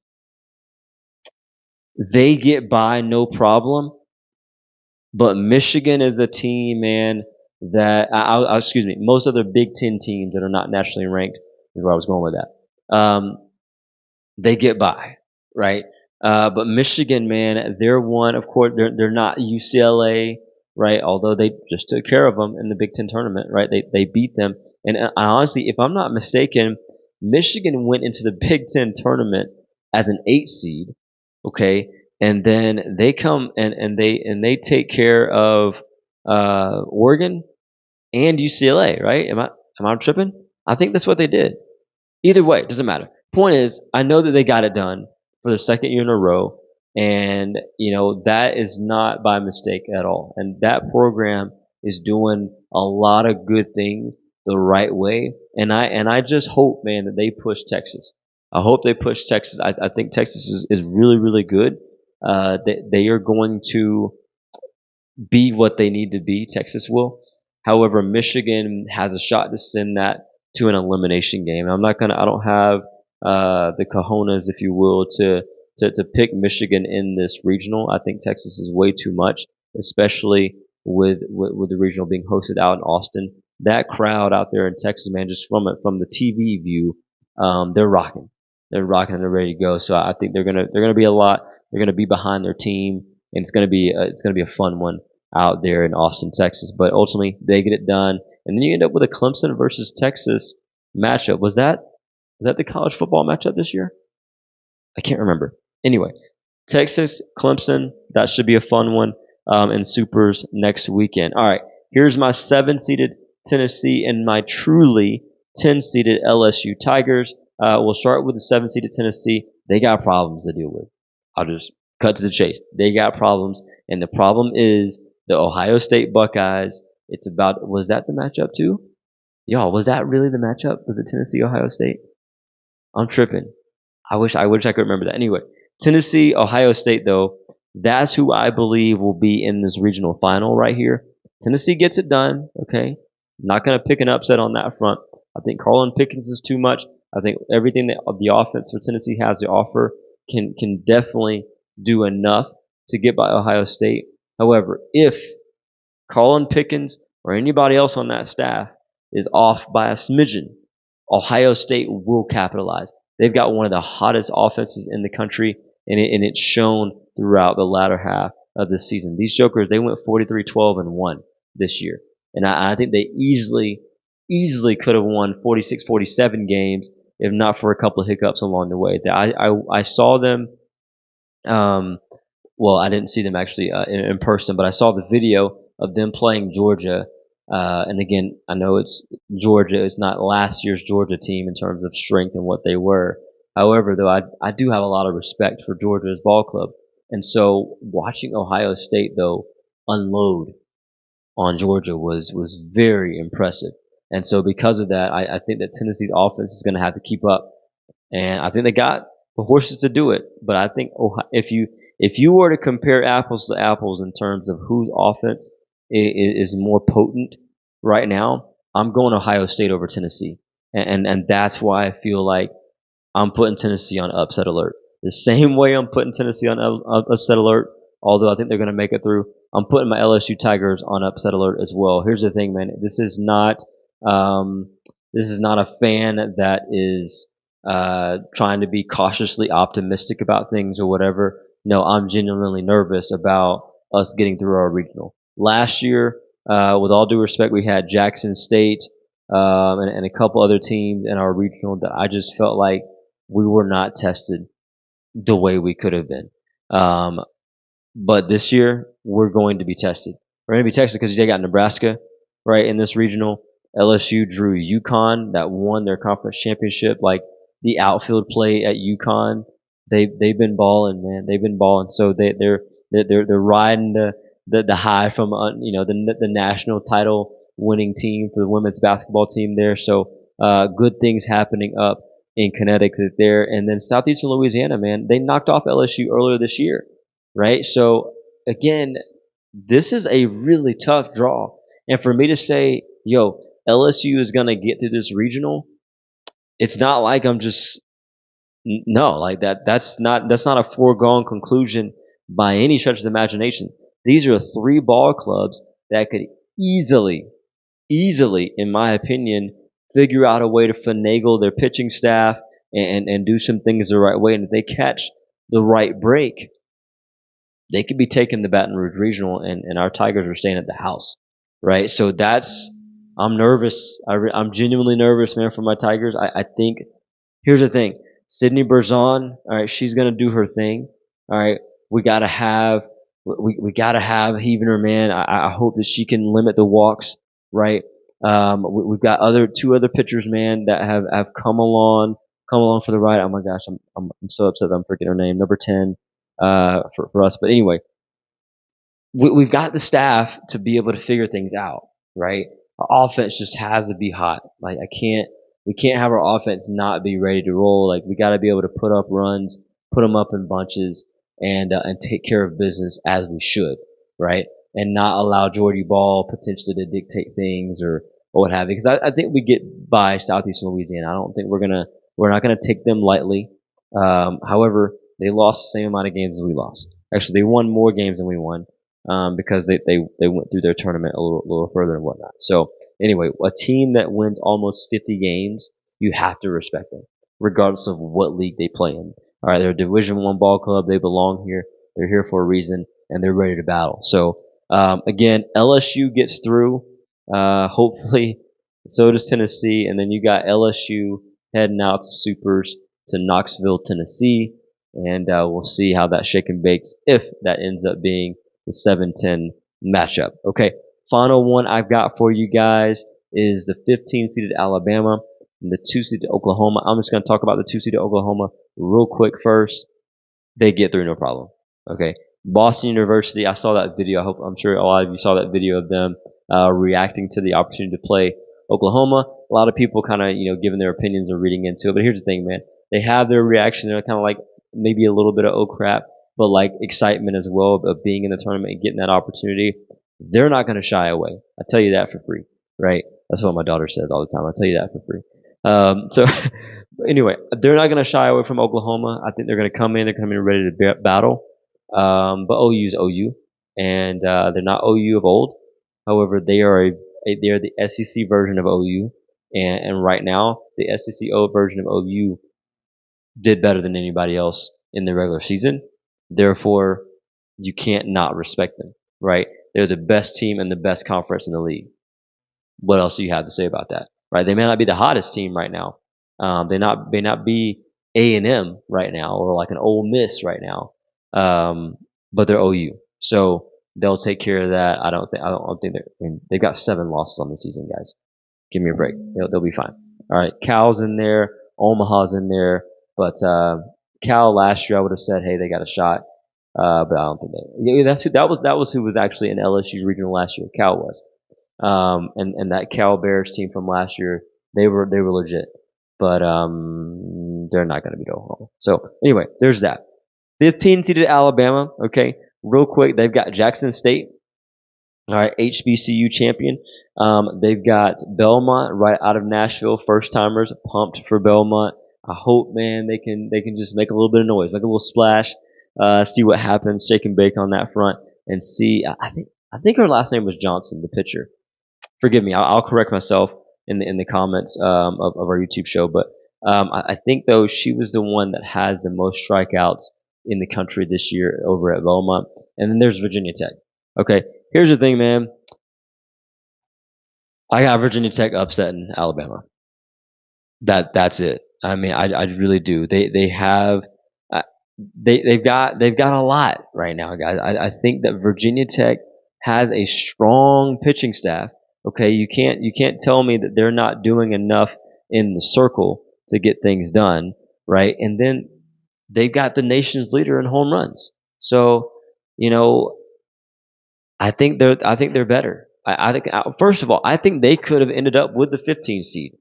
they get by no problem. But Michigan is a team, man, that excuse me, most other Big Ten teams that are not nationally ranked is where I was going with that. They get by, right? But Michigan, man, they're one. Of course, they're not UCLA, right? Although they just took care of them in the Big Ten tournament, right? They beat them, and honestly, if I'm not mistaken, Michigan went into the Big Ten tournament as an 8 seed, okay, and then they come and they take care of Oregon and UCLA, right? Am I tripping? I think that's what they did. Either way, it doesn't matter. Point is, I know that they got it done for the 2nd year in a row, and that is not by mistake at all. And that program is doing a lot of good things the right way. And I just hope, man, that they push Texas. I hope they push Texas. I think Texas is really, really good. They are going to be what they need to be. Texas will. However, Michigan has a shot to send that to an elimination game. I don't have the cojones, if you will, to pick Michigan in this regional. I think Texas is way too much, especially with the regional being hosted out in Austin. That crowd out there in Texas, man, just from the TV view, they're rocking. They're rocking and they're ready to go. So I think they're gonna be a lot. They're gonna be behind their team, and it's gonna be a fun one out there in Austin, Texas. But ultimately, they get it done, and then you end up with a Clemson versus Texas matchup. Was that the college football matchup this year? I can't remember. Anyway, Texas, Clemson, that should be a fun one. And Supers next weekend. All right, here's my 7-seeded Tennessee and my truly 10-seeded LSU Tigers. We'll start with the 7-seeded Tennessee. They got problems to deal with. I'll just cut to the chase. They got problems, and the problem is the Ohio State Buckeyes. Was that the matchup too? Y'all, was that really the matchup? Was it Tennessee, Ohio State? I'm tripping. I wish I could remember that. Anyway, Tennessee, Ohio State, though, that's who I believe will be in this regional final right here. Tennessee gets it done, okay? Not going to pick an upset on that front. I think Carlin Pickens is too much. I think everything that the offense for Tennessee has to offer can definitely do enough to get by Ohio State. However, if Carlin Pickens or anybody else on that staff is off by a smidgen, Ohio State will capitalize. They've got one of the hottest offenses in the country, and it's shown throughout the latter half of the season. These Jokers, they went 43-12-1 this year. And I think they easily could have won 46-47 games if not for a couple of hiccups along the way. I saw them, well, I didn't see them actually in person, but I saw the video of them playing Georgia. And again, I know it's Georgia. It's not last year's Georgia team in terms of strength and what they were. However, though, I do have a lot of respect for Georgia's ball club. And so watching Ohio State, though, unload on Georgia was very impressive. And so because of that, I think that Tennessee's offense is going to have to keep up. And I think they got the horses to do it. But I think if you were to compare apples to apples in terms of whose offense is more potent right now, I'm going Ohio State over Tennessee. And that's why I feel like I'm putting Tennessee on upset alert. The same way I'm putting Tennessee on upset alert, although I think they're going to make it through. I'm putting my LSU Tigers on upset alert as well. Here's the thing, man. Um, this is not a fan that is trying to be cautiously optimistic about things or whatever. No, I'm genuinely nervous about us getting through our regional. Last year, with all due respect, we had Jackson State and a couple other teams in our regional that I just felt like we were not tested the way we could have been. Um, but this year, we're going to be tested. We're going to be tested because they got Nebraska, right, in this regional. LSU drew UConn that won their conference championship. Like the outfield play at UConn, they've been balling, man. They've been balling. So they're riding the high from the national title winning team for the women's basketball team there. So good things happening up in Connecticut there, and then Southeastern Louisiana, man, they knocked off LSU earlier this year, right? So again, this is a really tough draw, and for me to say, yo, LSU is gonna get through this regional, it's not like I'm just no, like that. That's not a foregone conclusion by any stretch of the imagination. These are three ball clubs that could easily, in my opinion, figure out a way to finagle their pitching staff and do some things the right way. And if they catch the right break, they could be taking the Baton Rouge Regional, and our Tigers are staying at the house, right? So I'm nervous. I'm genuinely nervous, man, for my Tigers. I think, here's the thing. Sydney Berzon, all right, she's going to do her thing. All right, we gotta have Heavener, man. I hope that she can limit the walks, right? We've got two other pitchers, man, that have come along for the ride. Oh my gosh, I'm so upset that I'm forgetting her name. Number 10, for us. But anyway, we've got the staff to be able to figure things out, right? Our offense just has to be hot. Like we can't have our offense not be ready to roll. Like we got to be able to put up runs, put them up in bunches, and take care of business as we should, right? And not allow Jordy Ball potentially to dictate things or what have you. Because I think we get by Southeastern Louisiana. I don't think we're not gonna take them lightly. However, they lost the same amount of games as we lost. Actually, they won more games than we won. Because they went through their tournament a little further and whatnot. So anyway, a team that wins almost 50 games, you have to respect them, regardless of what league they play in. All right, they're a Division One ball club. They belong here. They're here for a reason, and they're ready to battle. So again, LSU gets through. Hopefully, so does Tennessee, and then you got LSU heading out to Supers to Knoxville, Tennessee, and we'll see how that shake and bakes if that ends up being the 7-10 matchup. Okay, final one I've got for you guys is the 15-seeded Alabama and the 2-seeded Oklahoma. I'm just going to talk about the 2-seeded Oklahoma real quick first. They get through no problem. Okay, Boston University. I saw that video. I'm sure a lot of you saw that video of them reacting to the opportunity to play Oklahoma. A lot of people kind of giving their opinions or reading into it. But here's the thing, man. They have their reaction. They're kind of like maybe a little bit of oh crap, but like excitement as well of being in the tournament and getting that opportunity. They're not going to shy away. I tell you that for free, right? That's what my daughter says all the time. I tell you that for free. So anyway, they're not going to shy away from Oklahoma. I think they're going to come in. They're coming in ready to battle. But OU is OU, and they're not OU of old. However, they are the SEC version of OU, and right now the SEC version of OU did better than anybody else in the regular season. Therefore, you can't not respect them, right? They're the best team and the best conference in the league. What else do you have to say about that, right? They may not be the hottest team right now. They may not be A&M right now or like an Ole Miss right now, but they're OU, so they'll take care of that. I don't think they've got 7 losses on the season, guys. Give me a break. They'll be fine. All right, Cal's in there, Omaha's in there, but Cal last year I would have said, hey, they got a shot. But I don't think that was who was actually in LSU's regional last year. Cal was. And that Cal Bears team from last year, they were legit. But they're not going to beat Oklahoma. So anyway, there's that. 15 seeded Alabama. Okay, real quick, they've got Jackson State. All right, HBCU champion. They've got Belmont right out of Nashville. First timers, pumped for Belmont. I hope, man, they can just make a little bit of noise, make a little splash, see what happens, shake and bake on that front, and see. I think her last name was Johnson, the pitcher. Forgive me, I'll correct myself in the comments of our YouTube show, but I think though she was the one that has the most strikeouts in the country this year over at Belmont, and then there's Virginia Tech. Okay, here's the thing, man. I got Virginia Tech upsetting Alabama. That's it. I mean, I really do. They have uh, they've got a lot right now, guys. I think that Virginia Tech has a strong pitching staff. Okay, you can't tell me that they're not doing enough in the circle to get things done, right? And then they've got the nation's leader in home runs. So, you know, I think they're better. I think first of all, I think they could have ended up with the 15 seed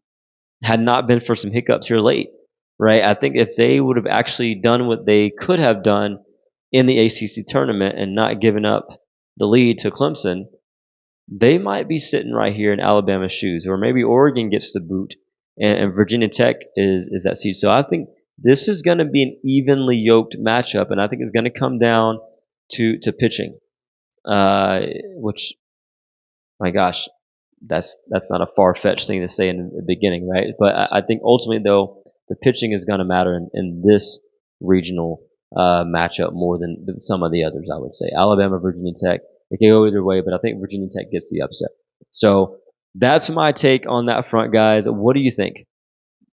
had not been for some hiccups here late, right? I think if they would have actually done what they could have done in the ACC tournament and not given up the lead to Clemson, they might be sitting right here in Alabama's shoes, or maybe Oregon gets the boot, and Virginia Tech is that seed. So I think this is going to be an evenly yoked matchup, and I think it's going to come down to pitching, which my gosh, that's not a far fetched thing to say in the beginning, right? But I think ultimately though, the pitching is going to matter in this regional matchup more than some of the others. I would say Alabama, Virginia Tech. It can go either way, but I think Virginia Tech gets the upset. So that's my take on that front, guys. What do you think?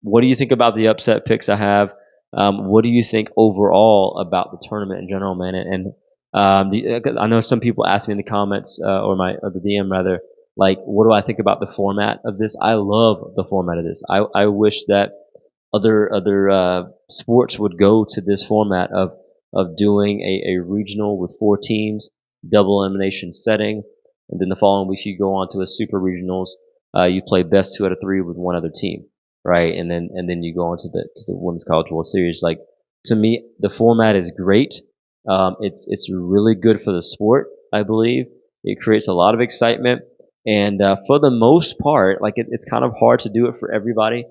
What do you think about the upset picks I have? What do you think overall about the tournament in general, man? And I know some people ask me in the comments or the DM rather, like, what do I think about the format of this? I love the format of this. I wish that other sports would go to this format of doing a regional with 4 teams, double elimination setting, and then the following week you go on to a super regionals. You play best 2 out of 3 with one other team, right? And then you go on to the Women's College World Series. Like, to me, the format is great. It's really good for the sport, I believe. It creates a lot of excitement, and for the most part, like it's kind of hard to do it for everybody.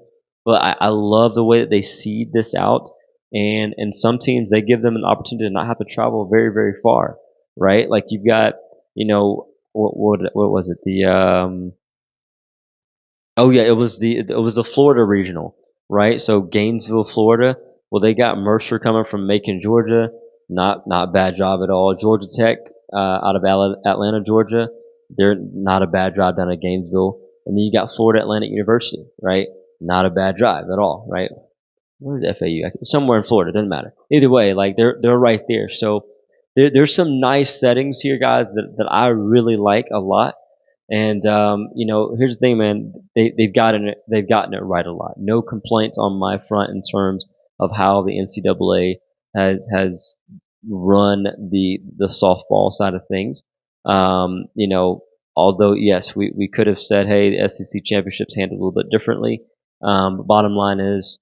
But I love the way that they seed this out, and some teams they give them an opportunity to not have to travel very very far, right? Like you've got, what was it, the oh yeah, it was the Florida regional, right? So Gainesville, Florida. Well, they got Mercer coming from Macon, Georgia. Not bad job at all. Georgia Tech out of Atlanta, Georgia. They're not a bad drive down to Gainesville. And then you got Florida Atlantic University, right? Not a bad drive at all, right? Where's FAU? Somewhere in Florida, doesn't matter. Either way, like they're right there. So there's some nice settings here, guys, that I really like a lot. And here's the thing, man. They've gotten it right a lot. No complaints on my front in terms of how the NCAA has run the softball side of things. Although yes, we could have said, hey, the SEC championships handled a little bit differently. But bottom line is,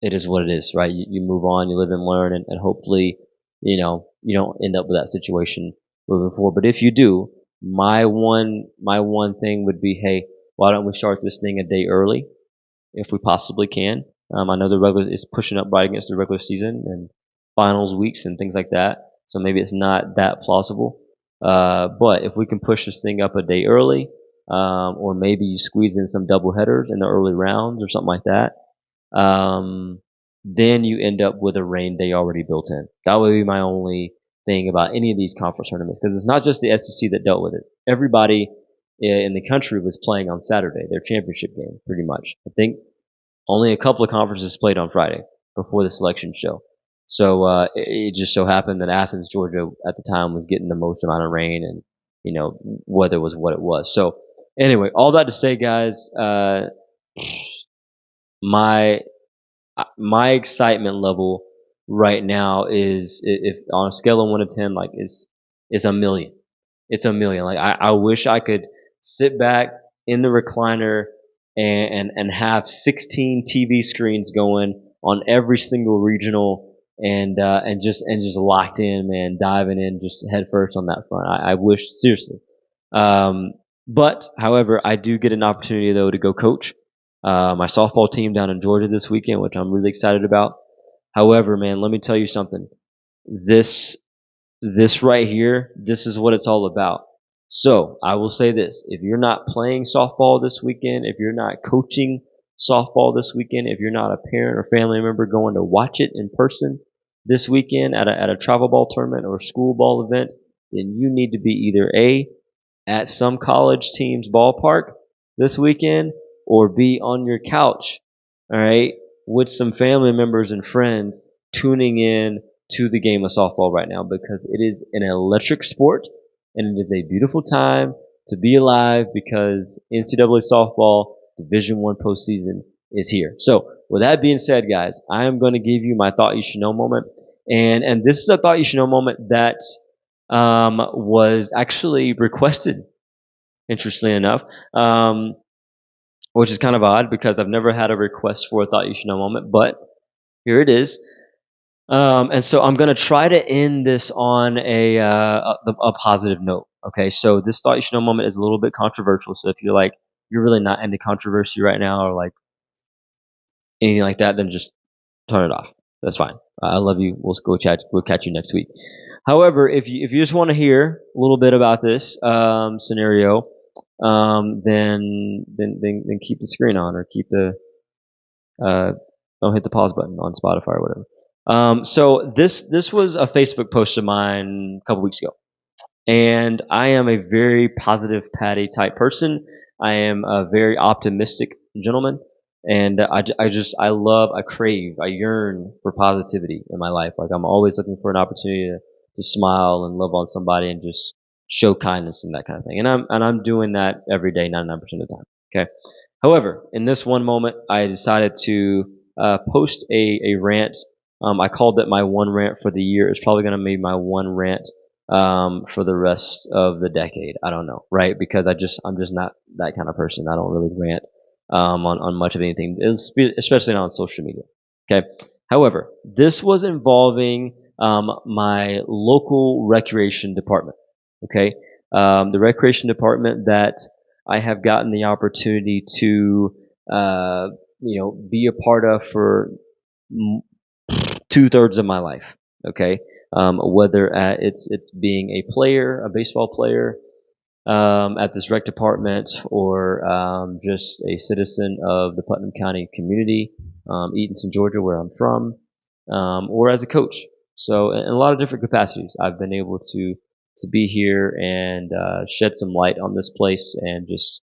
it is what it is, right? You move on, you live and learn, and hopefully, you don't end up with that situation moving forward. But if you do, my one thing would be, hey, why don't we start this thing a day early if we possibly can? I know the regular is pushing up right against the regular season and finals weeks and things like that, so maybe it's not that plausible. But if we can push this thing up a day early, or maybe you squeeze in some double headers in the early rounds or something like that, then you end up with a rain day already built in. That would be my only thing about any of these conference tournaments, because it's not just the SEC that dealt with it. Everybody in the country was playing on Saturday, their championship game, pretty much. I think only a couple of conferences played on Friday before the selection show. So it just so happened that Athens, Georgia, at the time was getting the most amount of rain, and weather was what it was. So anyway, all that to say, guys, my my excitement level right now is, if on a scale of 1 to 10, like it's a million. It's a million. Like I wish I could sit back in the recliner and have 16 TV screens going on every single regional, and just locked in, man, diving in just head first on that front. I wish, seriously. But however, I do get an opportunity though to go coach. my softball team down in Georgia this weekend, which I'm really excited about. However, man, let me tell you something. This right here, this is what it's all about. So I will say this: if you're not playing softball this weekend, if you're not coaching softball this weekend, if you're not a parent or family member going to watch it in person this weekend at a travel ball tournament or school ball event, then you need to be either A, at some college team's ballpark this weekend, or be on your couch, all right, with some family members and friends tuning in to the game of softball right now, because it is an electric sport and it is a beautiful time to be alive, because NCAA softball Division One postseason is here. So with that being said, guys, I am going to give you my thought you should know moment, and this is a thought you should know moment that was actually requested, interestingly enough, which is kind of odd because I've never had a request for a thought you should know moment, but here it is. And so I'm going to try to end this on a positive note. Okay, so this thought you should know moment is a little bit controversial. So if you're really not into controversy right now, or like anything like that, then just turn it off. That's fine. I love you. We'll catch you next week. However, if you just want to hear a little bit about this scenario, then keep the screen on, or keep the don't hit the pause button on Spotify or whatever. So this was a Facebook post of mine a couple weeks ago, and I am a very positive Patty type person. I am a very optimistic gentleman, and I crave, I yearn for positivity in my life. Like, I'm always looking for an opportunity to smile and love on somebody and just show kindness and that kind of thing. And I'm doing that every day, 99% of the time. Okay. However, in this one moment, I decided to post a rant. I called it my one rant for the year. It's probably going to be my one rant for the rest of the decade. I don't know, right? Because I'm just not that kind of person. I don't really rant on much of anything, especially not on social media. Okay. However, this was involving my local recreation department. Okay. The recreation department that I have gotten the opportunity to, be a part of for 2/3 of my life. Okay. Whether it's being a player, a baseball player, at this rec department, or just a citizen of the Putnam County community, Eatonton, Georgia, where I'm from, or as a coach. So in a lot of different capacities, I've been able to be here and shed some light on this place and just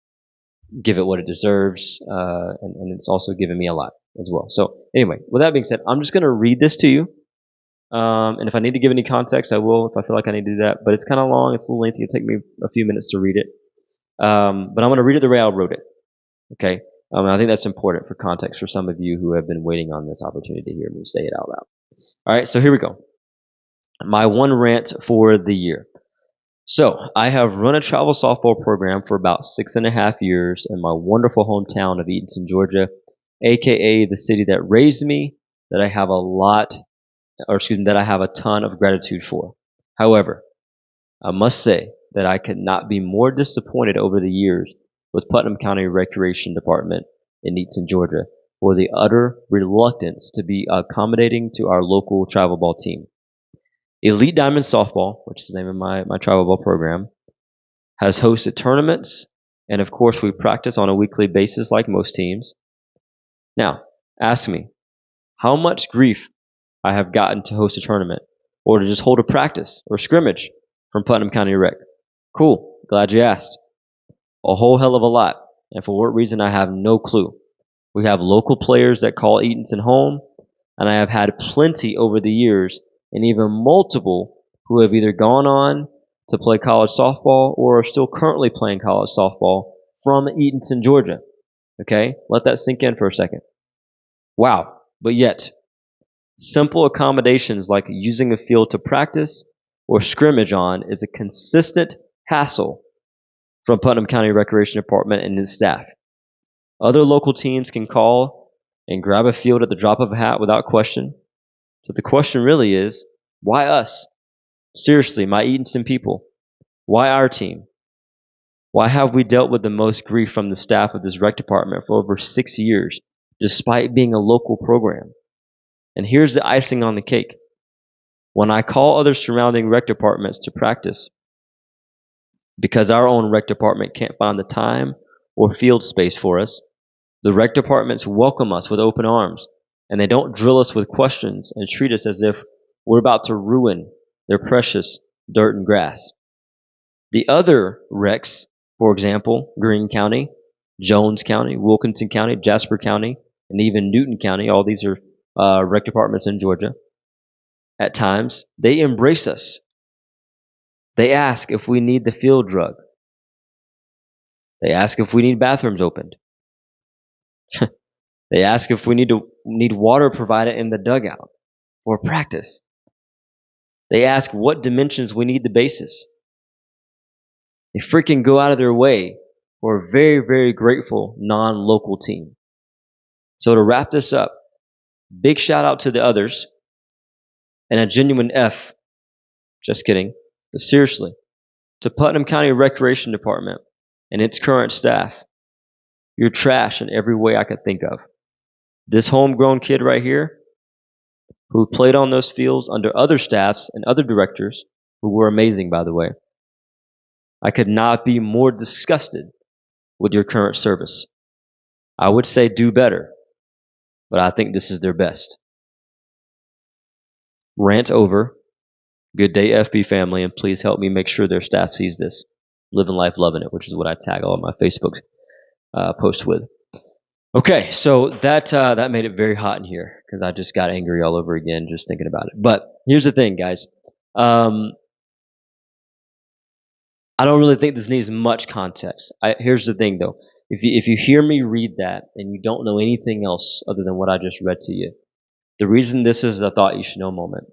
give it what it deserves, and it's also given me a lot as well. So anyway, with that being said, I'm just going to read this to you. And if I need to give any context, I will, if I feel like I need to do that. But it's kind of long. It's a little lengthy. It'll take me a few minutes to read it. But I'm going to read it the way I wrote it. Okay? And I think that's important for context for some of you who have been waiting on this opportunity to hear me say it out loud. All right, so here we go. My one rant for the year. So I have run a travel softball program for about 6.5 years in my wonderful hometown of Eatonton, Georgia, aka the city that raised me, that I have a ton of gratitude for. However, I must say that I could not be more disappointed over the years with Putnam County Recreation Department in Eatonton, Georgia, for the utter reluctance to be accommodating to our local travel ball team. Elite Diamond Softball, which is the name of my travel ball program, has hosted tournaments, and of course we practice on a weekly basis like most teams. Now, ask me, how much grief I have gotten to host a tournament, or to just hold a practice or scrimmage from Putnam County Rec? Cool. Glad you asked. A whole hell of a lot. And for what reason, I have no clue. We have local players that call Eatonton home, and I have had plenty over the years, and even multiple who have either gone on to play college softball or are still currently playing college softball from Eatonton, Georgia. Okay? Let that sink in for a second. Wow. But yet, simple accommodations like using a field to practice or scrimmage on is a consistent hassle from Putnam County Recreation Department and its staff. Other local teams can call and grab a field at the drop of a hat without question. So the question really is, why us? Seriously, my Eatonton people, why our team? Why have we dealt with the most grief from the staff of this rec department for over 6 years, despite being a local program? And here's the icing on the cake. When I call other surrounding rec departments to practice, because our own rec department can't find the time or field space for us, the rec departments welcome us with open arms, and they don't drill us with questions and treat us as if we're about to ruin their precious dirt and grass. The other recs, for example, Greene County, Jones County, Wilkinson County, Jasper County, and even Newton County, all these are rec departments in Georgia, at times, they embrace us. They ask if we need the field drug. They ask if we need bathrooms opened. They ask if we need water provided in the dugout for practice. They ask what dimensions we need the bases. They freaking go out of their way for a very, very grateful non-local team. So to wrap this up, big shout out to the others and a genuine F, just kidding, but seriously, to Putnam County Recreation Department and its current staff. You're trash in every way I could think of. This homegrown kid right here, who played on those fields under other staffs and other directors, who were amazing, by the way, I could not be more disgusted with your current service. I would say do better, but I think this is their best. Rant over. Good day, FB family, and please help me make sure their staff sees this. Living life, loving it, which is what I tag all of my Facebook posts with. Okay, so that made it very hot in here because I just got angry all over again just thinking about it. But here's the thing, guys. I don't really think this needs much context. Here's the thing, though. If you hear me read that and you don't know anything else other than what I just read to you, the reason this is a thought you should know moment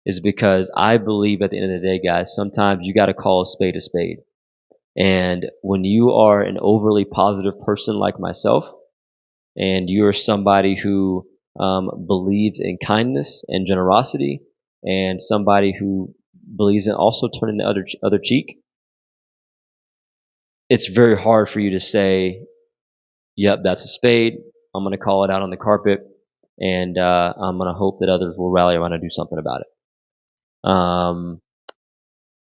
is because I believe at the end of the day, guys, sometimes you got to call a spade a spade. And when you are an overly positive person like myself, and you're somebody who believes in kindness and generosity, and somebody who believes in also turning the other cheek, it's very hard for you to say, yep, that's a spade. I'm going to call it out on the carpet, and I'm going to hope that others will rally around and do something about it.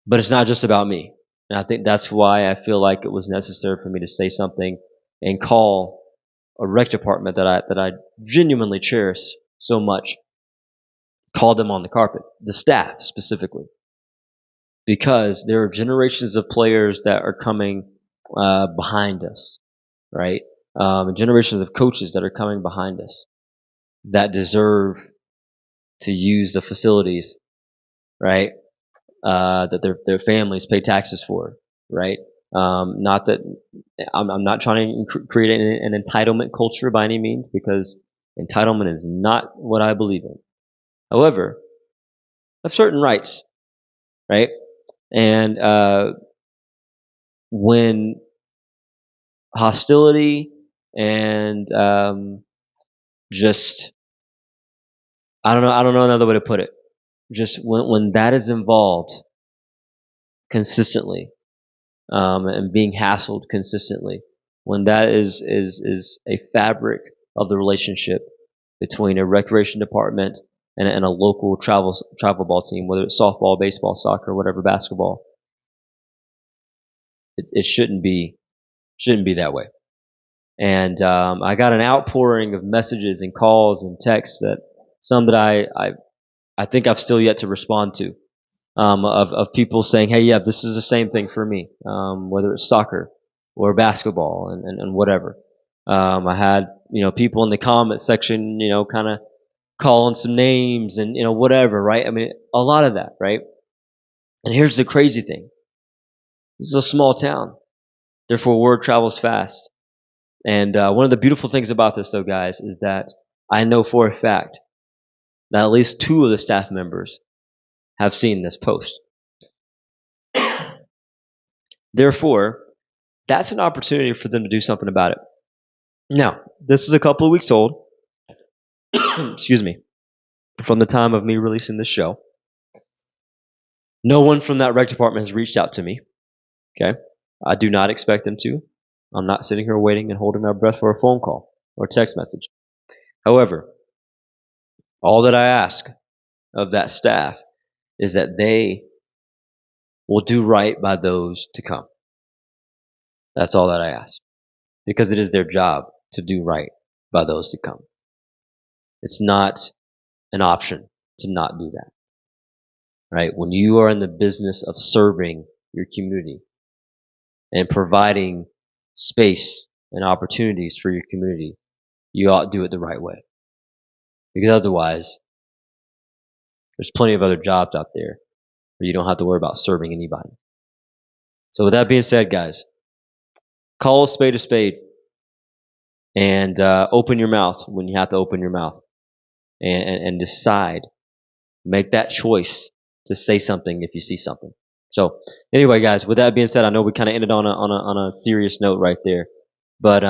But it's not just about me. And I think that's why I feel like it was necessary for me to say something and call a rec department that I genuinely cherish so much, call them on the carpet, the staff specifically, because there are generations of players that are coming behind us, right? Generations of coaches that are coming behind us that deserve to use the facilities, right? That their families pay taxes for, right? Not that I'm not trying to create an entitlement culture by any means, because entitlement is not what I believe in. However, I have certain rights, right? And when hostility and just I don't know another way to put it. Just when that is involved consistently, and being hassled consistently, when that is a fabric of the relationship between a recreation department and a local travel ball team, whether it's softball, baseball, soccer, whatever, basketball, it shouldn't be that way. And I got an outpouring of messages and calls and texts that some that I think I've still yet to respond to, of people saying, hey, yeah, this is the same thing for me, whether it's soccer or basketball and whatever. I had, people in the comment section, kind of calling some names and, whatever, right? I mean, a lot of that, right? And here's the crazy thing. This is a small town. Therefore, word travels fast. And one of the beautiful things about this, though, guys, is that I know for a fact that at least 2 of the staff members have seen this post. Therefore, that's an opportunity for them to do something about it. Now, this is a couple of weeks old. Excuse me. From the time of me releasing this show. No one from that rec department has reached out to me. Okay. I do not expect them to. I'm not sitting here waiting and holding my breath for a phone call or text message. However, all that I ask of that staff is that they will do right by those to come. That's all that I ask. Because it is their job to do right by those to come. It's not an option to not do that. Right? When you are in the business of serving your community and providing space and opportunities for your community, you ought to do it the right way. Because otherwise, there's plenty of other jobs out there where you don't have to worry about serving anybody. So with that being said, guys, call a spade, and open your mouth when you have to open your mouth, and decide, make that choice to say something if you see something. So anyway, guys, with that being said, I know we kind of ended on a serious note right there, but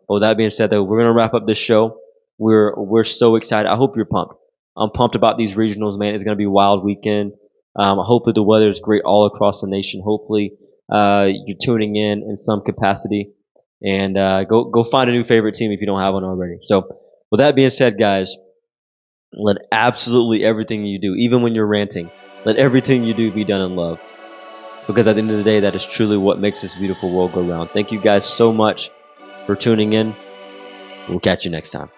with that being said, though, we're gonna wrap up this show. We're so excited. I hope you're pumped. I'm pumped about these regionals, man. It's gonna be a wild weekend. Hopefully the weather is great all across the nation. Hopefully you're tuning in some capacity, and go find a new favorite team if you don't have one already. So with that being said, guys, let absolutely everything you do, even when you're ranting, let everything you do be done in love. Because at the end of the day, that is truly what makes this beautiful world go round. Thank you guys so much for tuning in. We'll catch you next time.